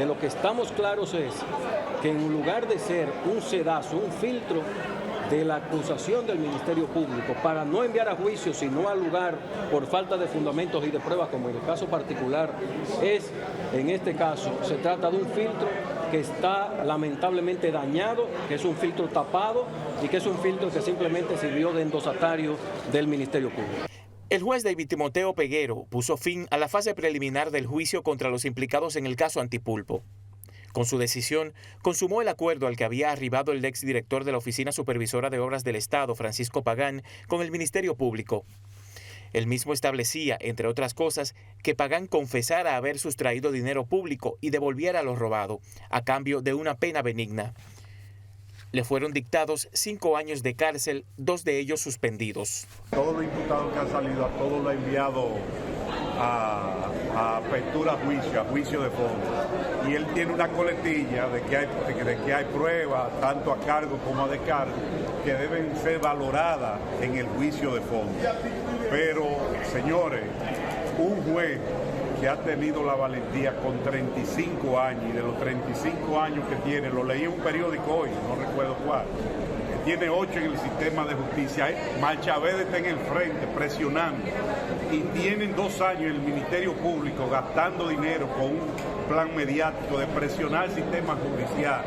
de lo que estamos claros es que en lugar de ser un sedazo, un filtro de la acusación del Ministerio Público para no enviar a juicio, sino al lugar por falta de fundamentos y de pruebas, como en el caso particular es, en este caso, se trata de un filtro que está lamentablemente dañado, que es un filtro tapado y que es un filtro que simplemente sirvió de endosatario del Ministerio Público. El juez David Timoteo Peguero puso fin a la fase preliminar del juicio contra los implicados en el caso Antipulpo. Con su decisión, consumó el acuerdo al que había arribado el exdirector de la Oficina Supervisora de Obras del Estado, Francisco Pagán, con el Ministerio Público. El mismo establecía, entre otras cosas, que Pagán confesara haber sustraído dinero público y devolviera lo robado, a cambio de una pena benigna. Le fueron dictados 5 años de cárcel, 2 de ellos suspendidos. Todos los imputados que han salido, a todos lo ha enviado a apertura a juicio de fondo. Y él tiene una coletilla de que hay pruebas, tanto a cargo como a descargo, que deben ser valoradas en el juicio de fondo. Pero, señores, un juez que ha tenido la valentía con 35 años, y de los 35 años que tiene, lo leí en un periódico hoy, no recuerdo cuál, que tiene 8 en el sistema de justicia, Marchaverde está en el frente presionando, y tienen 2 años en el Ministerio Público gastando dinero con un plan mediático de presionar el sistema judicial,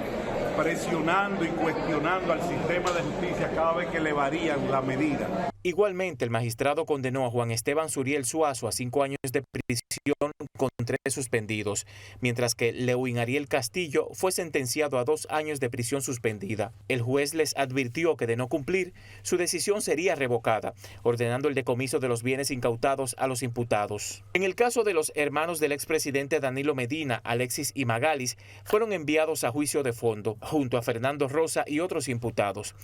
presionando y cuestionando al sistema de justicia cada vez que le varían la medida. Igualmente, el magistrado condenó a Juan Esteban Suriel Suazo a 5 años de prisión con 3 suspendidos, mientras que Lewin Ariel Castillo fue sentenciado a 2 años de prisión suspendida. El juez les advirtió que de no cumplir, su decisión sería revocada, ordenando el decomiso de los bienes incautados a los imputados. En el caso de los hermanos del expresidente Danilo Medina, Alexis y Magalis, fueron enviados a juicio de fondo, junto a Fernando Rosa y otros imputados.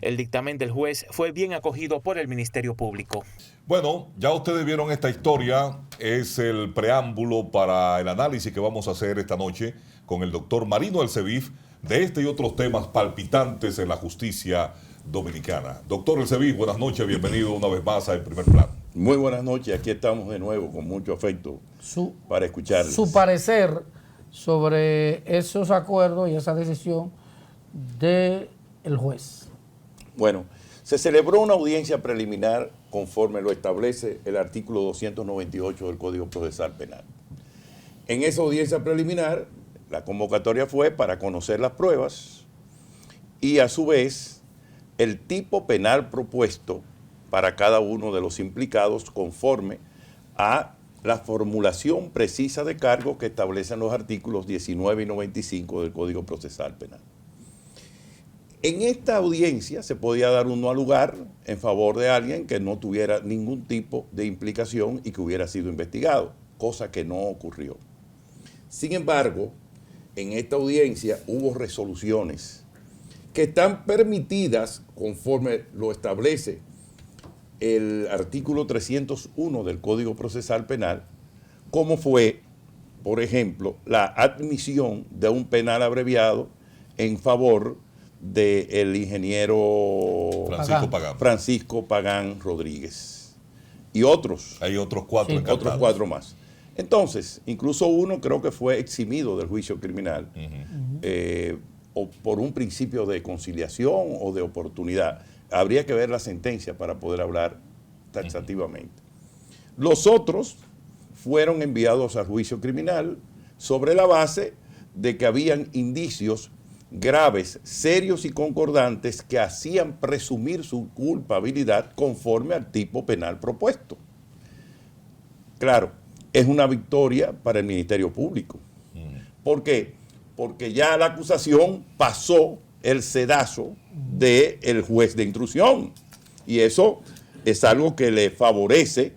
El dictamen del juez fue bien acogido por el Ministerio Público. Bueno, ya ustedes vieron esta historia, es el preámbulo para el análisis que vamos a hacer esta noche con el doctor Marino Elcevif de este y otros temas palpitantes en la justicia dominicana. Doctor Elcevif, buenas noches, bienvenido una vez más a El Primer Plano. Muy buenas noches, aquí estamos de nuevo con mucho afecto para escucharles. Su parecer sobre esos acuerdos y esa decisión del juez. Bueno, se celebró una audiencia preliminar conforme lo establece el artículo 298 del Código Procesal Penal. En esa audiencia preliminar, la convocatoria fue para conocer las pruebas y a su vez el tipo penal propuesto para cada uno de los implicados conforme a la formulación precisa de cargos que establecen los artículos 19 y 95 del Código Procesal Penal. En esta audiencia se podía dar un no lugar en favor de alguien que no tuviera ningún tipo de implicación y que hubiera sido investigado, cosa que no ocurrió. Sin embargo, en esta audiencia hubo resoluciones que están permitidas conforme lo establece el artículo 301 del Código Procesal Penal, como fue, por ejemplo, la admisión de un penal abreviado en favor del ingeniero Francisco Pagán Rodríguez y otros. Hay otros 4 sí, otros 4 más. Entonces, incluso uno creo que fue eximido del juicio criminal o por un principio de conciliación o de oportunidad. Habría que ver la sentencia para poder hablar taxativamente. Los otros fueron enviados al juicio criminal sobre la base de que habían indicios graves, serios y concordantes que hacían presumir su culpabilidad conforme al tipo penal propuesto. Claro, es una victoria para el Ministerio Público. ¿Por qué? Porque ya la acusación pasó el sedazo del juez de instrucción y eso es algo que le favorece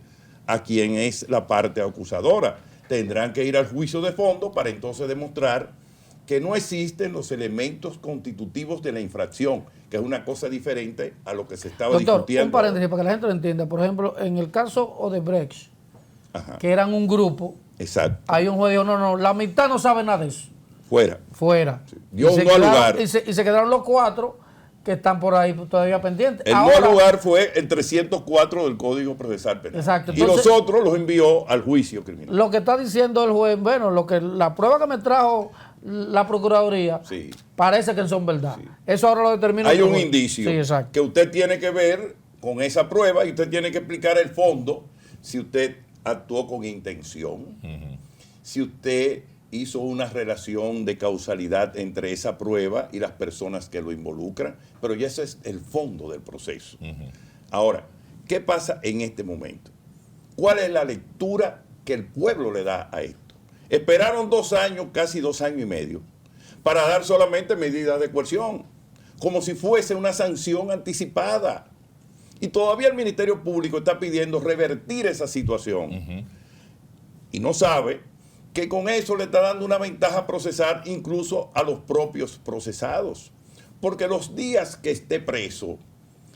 a quien es la parte acusadora. Tendrán que ir al juicio de fondo para entonces demostrar que no existen los elementos constitutivos de la infracción, que es una cosa diferente a lo que se estaba discutiendo. Un paréntesis para que la gente lo entienda. Por ejemplo, en el caso Odebrecht, que eran un grupo, exacto, hay un juez dijo, no, la mitad no sabe nada de eso. Fuera. Fuera. Sí. Dio un no lugar. Y se quedaron los 4 que están por ahí todavía pendientes. El no lugar fue el 304 del Código Procesal Penal. Exacto. Y los otros los envió al juicio criminal. Lo que está diciendo el juez, bueno, la prueba que me trajo la Procuraduría, Sí. parece que son verdad. Sí. Eso ahora lo determina Hay el un juez. indicio Sí, exacto. que usted tiene que ver con esa prueba y usted tiene que explicar el fondo si usted actuó con intención, si usted hizo una relación de causalidad entre esa prueba y las personas que lo involucran, pero ya ese es el fondo del proceso. Ahora, ¿qué pasa en este momento? ¿Cuál es la lectura que el pueblo le da a esto? Esperaron 2 años, casi 2 años y medio, para dar solamente medidas de coerción, como si fuese una sanción anticipada. Y todavía el Ministerio Público está pidiendo revertir esa situación. Y no sabe que con eso le está dando una ventaja procesal incluso a los propios procesados. Porque los días que esté preso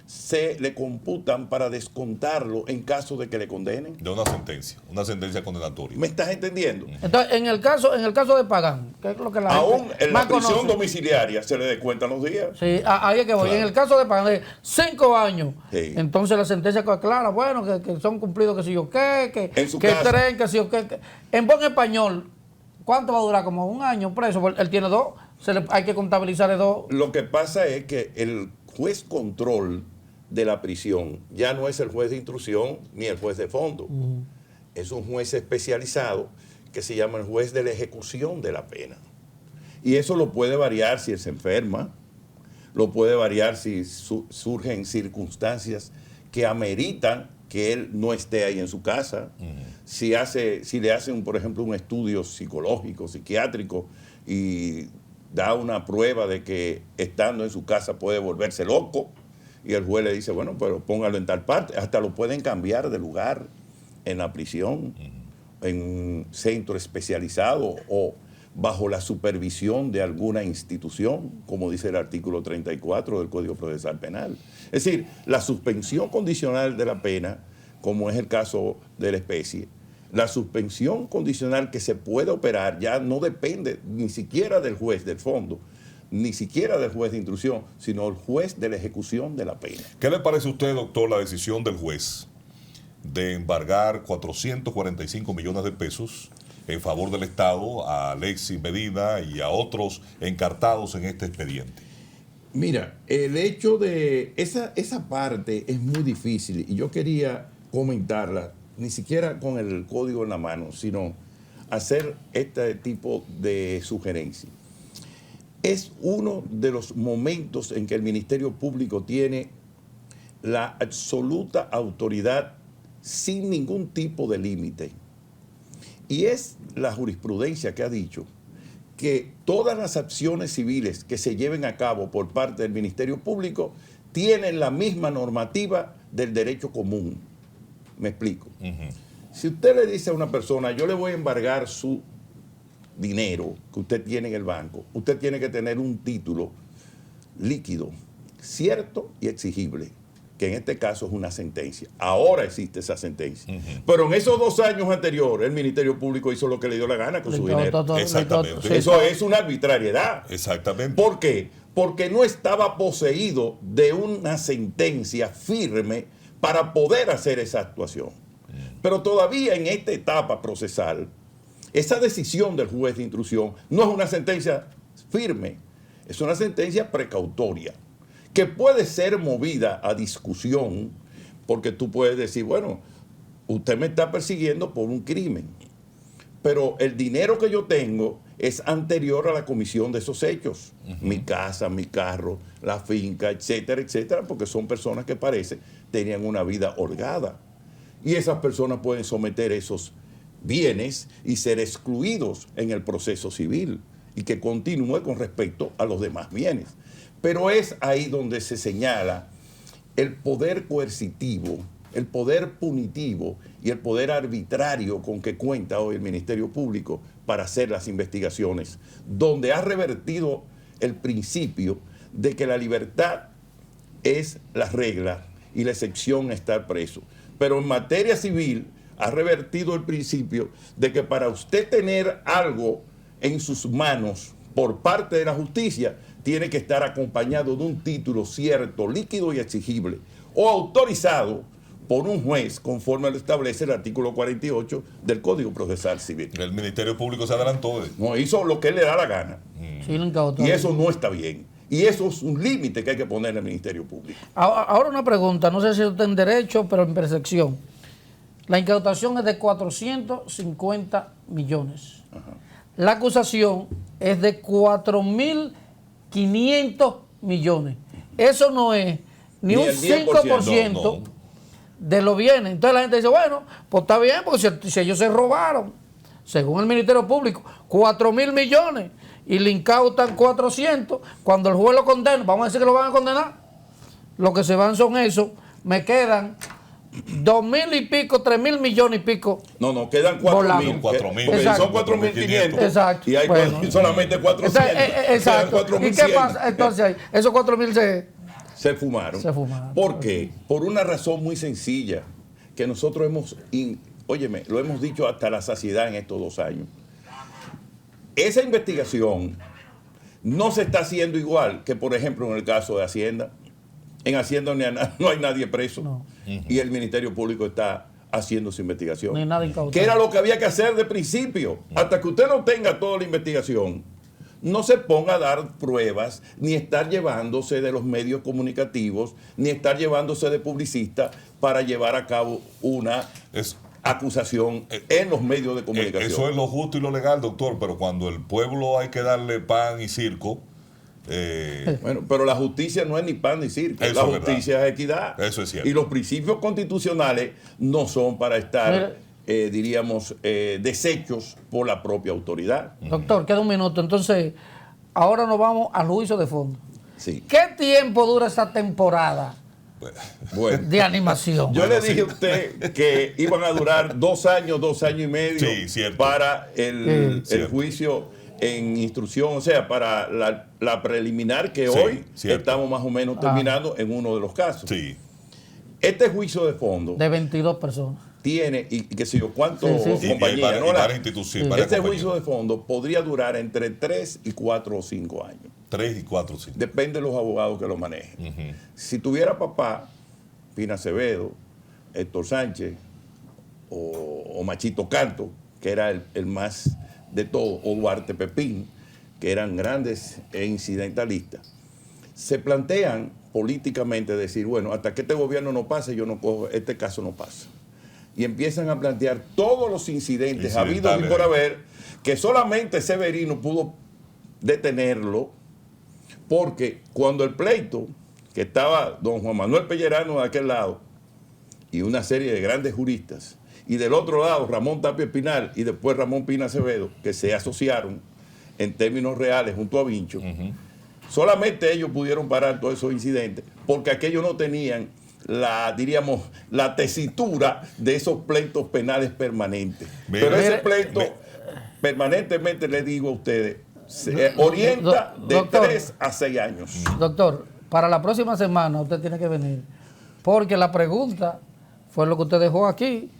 se le computan para descontarlo en caso de que le condenen. De una sentencia condenatoria. ¿Me estás entendiendo? Entonces, en el caso de Pagán, que es lo que la Aún gente en la más prisión conoce. domiciliaria se le descuentan los días. Sí, ahí es que voy. Claro. En el caso de Pagán, de 5 años, Sí. entonces la sentencia queda clara, bueno, que son cumplidos que si yo qué, En su que casa. 3, que si yo qué. En buen español, ¿cuánto va a durar? Como 1 año preso. Porque él tiene 2, hay que contabilizarle 2. Lo que pasa es que el juez control de la prisión ya no es el juez de instrucción ni el juez de fondo. Es un juez especializado que se llama el juez de la ejecución de la pena. Y eso lo puede variar si él se enferma, lo puede variar si surgen circunstancias que ameritan que él no esté ahí en su casa. Si le hacen, por ejemplo, un estudio psicológico, psiquiátrico y da una prueba de que estando en su casa puede volverse loco, y el juez le dice, bueno, pero póngalo en tal parte. Hasta lo pueden cambiar de lugar en la prisión, en un centro especializado o bajo la supervisión de alguna institución, como dice el artículo 34 del Código Procesal Penal. Es decir, la suspensión condicional de la pena, como es el caso de la especie, la suspensión condicional que se puede operar ya no depende ni siquiera del juez del fondo, ni siquiera del juez de instrucción, sino el juez de la ejecución de la pena. ¿Qué le parece a usted, doctor, la decisión del juez de embargar 445 millones de pesos en favor del Estado a Alexis Medina y a otros encartados en este expediente? Mira, el hecho de esa parte es muy difícil y yo quería comentarla, ni siquiera con el código en la mano, sino hacer este tipo de sugerencia. Es uno de los momentos en que el Ministerio Público tiene la absoluta autoridad sin ningún tipo de límite. Y es la jurisprudencia que ha dicho que todas las acciones civiles que se lleven a cabo por parte del Ministerio Público tienen la misma normativa del derecho común. Me explico. Si usted le dice a una persona, yo le voy a embargar su dinero que usted tiene en el banco, usted tiene que tener un título líquido, cierto y exigible, que en este caso es una sentencia. Ahora existe esa sentencia. Pero en esos 2 años anteriores, el Ministerio Público hizo lo que le dio la gana con su dinero. Exactamente. Eso es una arbitrariedad. Exactamente. ¿Por qué? Porque no estaba poseído de una sentencia firme para poder hacer esa actuación. Pero todavía en esta etapa procesal, esa decisión del juez de instrucción no es una sentencia firme, es una sentencia precautoria, que puede ser movida a discusión, porque tú puedes decir, bueno, usted me está persiguiendo por un crimen, pero el dinero que yo tengo es anterior a la comisión de esos hechos. Mi casa, mi carro, la finca, etcétera, etcétera, porque son personas que parece tenían una vida holgada. Y esas personas pueden someter esos bienes y ser excluidos en el proceso civil y que continúe con respecto a los demás bienes. Pero es ahí donde se señala el poder coercitivo, el poder punitivo y el poder arbitrario con que cuenta hoy el Ministerio Público para hacer las investigaciones, donde ha revertido el principio de que la libertad es la regla y la excepción estar preso. Pero en materia civil ha revertido el principio de que para usted tener algo en sus manos por parte de la justicia, tiene que estar acompañado de un título cierto, líquido y exigible, o autorizado por un juez, conforme lo establece el artículo 48 del Código Procesal Civil. El Ministerio Público se adelantó. No hizo lo que él le da la gana. Sí, lo incautó. Y eso no está bien. Y eso es un límite que hay que poner al Ministerio Público. Ahora una pregunta, no sé si está en derecho, pero en percepción. La incautación es de 450 millones. Ajá. La acusación es de 4.500 millones. Eso no es ni un el 5% no. de lo bienes. Entonces la gente dice, bueno, pues está bien, porque si ellos se robaron, según el Ministerio Público, 4.000 millones y le incautan 400, cuando el juez lo condena, vamos a decir que lo van a condenar, lo que se van son eso, me quedan 2.000 y pico, 3.000 millones y pico. No, quedan 4.000. 4.000. Porque Exacto. son 4.500. Exacto. Y hay Bueno. solamente 400. Exacto. Quedan ¿Y qué 4.100. pasa? Entonces ahí, esos 4.000 Se fumaron. Se fumaron. ¿Por qué? Por una razón muy sencilla, que nosotros óyeme, lo hemos dicho hasta la saciedad en estos 2 años. Esa investigación no se está haciendo igual que, por ejemplo, en el caso de Hacienda. En Hacienda no hay nadie preso. No. Y el Ministerio Público está haciendo su investigación. No hay nada incautado. Que era lo que había que hacer de principio. Hasta que usted no tenga toda la investigación, no se ponga a dar pruebas, ni estar llevándose de los medios comunicativos, ni estar llevándose de publicistas para llevar a cabo una acusación en los medios de comunicación. Eso es lo justo y lo legal, doctor, pero cuando el pueblo hay que darle pan y circo... Bueno, pero la justicia no es ni pan ni circo, la justicia es equidad. Eso es cierto. Y los principios constitucionales no son para estar, diríamos, deshechos por la propia autoridad. Doctor, queda un minuto. Entonces, ahora nos vamos al juicio de fondo. Sí. ¿Qué tiempo dura esa temporada Bueno, de animación? yo le dije a usted que iban a durar 2 años, 2 años y medio para el juicio en instrucción, o sea, para la preliminar que hoy estamos más o menos terminando en uno de los casos. Sí. Este juicio de fondo de 22 personas tiene, y qué sé yo, cuántos compañías, y ¿no? varias instituciones. Este juicio de fondo podría durar entre 3 y 4 o 5 años. 3 y 4, 5. Depende de los abogados que lo manejen. Si tuviera papá, Pina Acevedo, Héctor Sánchez o Machito Canto, que era el más de todo, o Duarte Pepín, que eran grandes incidentalistas, se plantean políticamente decir, bueno, hasta que este gobierno no pase, yo no cojo, este caso no pasa. Y empiezan a plantear todos los incidentes habidos y por haber, que solamente Severino pudo detenerlo, porque cuando el pleito, que estaba don Juan Manuel Pellerano de aquel lado, y una serie de grandes juristas, y del otro lado Ramón Tapia Espinal y después Ramón Pina Acevedo, que se asociaron en términos reales junto a Vincho, solamente ellos pudieron parar todos esos incidentes, porque aquellos no tenían diríamos, la tesitura de esos pleitos penales permanentes. Pero ese pleito, permanentemente le digo a ustedes, se orienta de 3 a 6 años. Doctor, para la próxima semana usted tiene que venir, porque la pregunta fue lo que usted dejó aquí.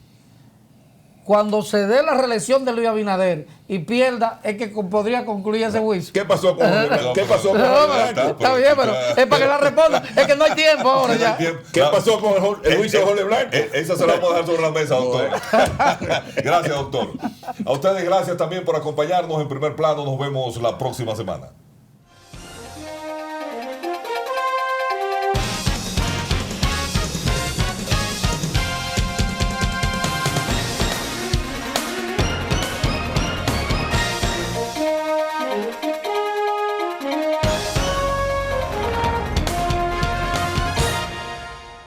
Cuando se dé la reelección de Luis Abinader y pierda, es que podría concluir ese juicio. ¿Qué pasó con ¿Qué pasó con Está bien, pero es para que la responda. Es que no hay tiempo ahora ya. ¿Qué pasó con el juicio de Jorge Blanco? Esa se la vamos a dejar sobre la mesa, doctor. Gracias, doctor. A ustedes gracias también por acompañarnos en Primer Plano. Nos vemos la próxima semana.